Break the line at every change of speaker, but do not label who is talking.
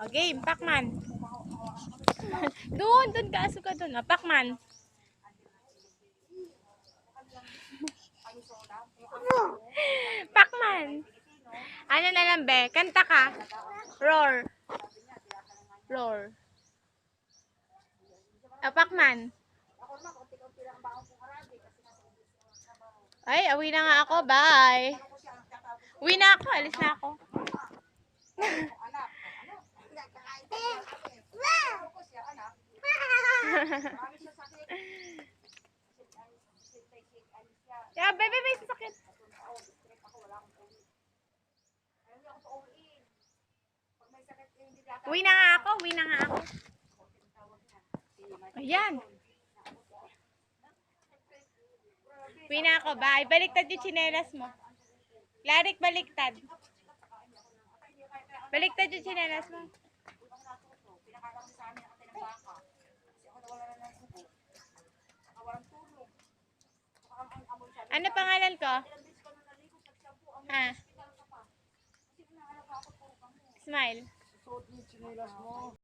O, game, Pacman. Doon ka, aso ka doon. O, Pacman. Pacman. Ano na lang, be? Kanta ka. Roar. Roar. O, Pacman. Ay, awi na nga ako. Bye. Uwi na ako. Alis na ako. Yeah, bebe, may sasakit. Uwi na nga ako. Ayan. Uwi na ako. Bye. Baliktad yung tsinelas mo. Larik, baliktad. Baliktad yung tsinelas mo. Ano pangalan ko? Ha? Smile.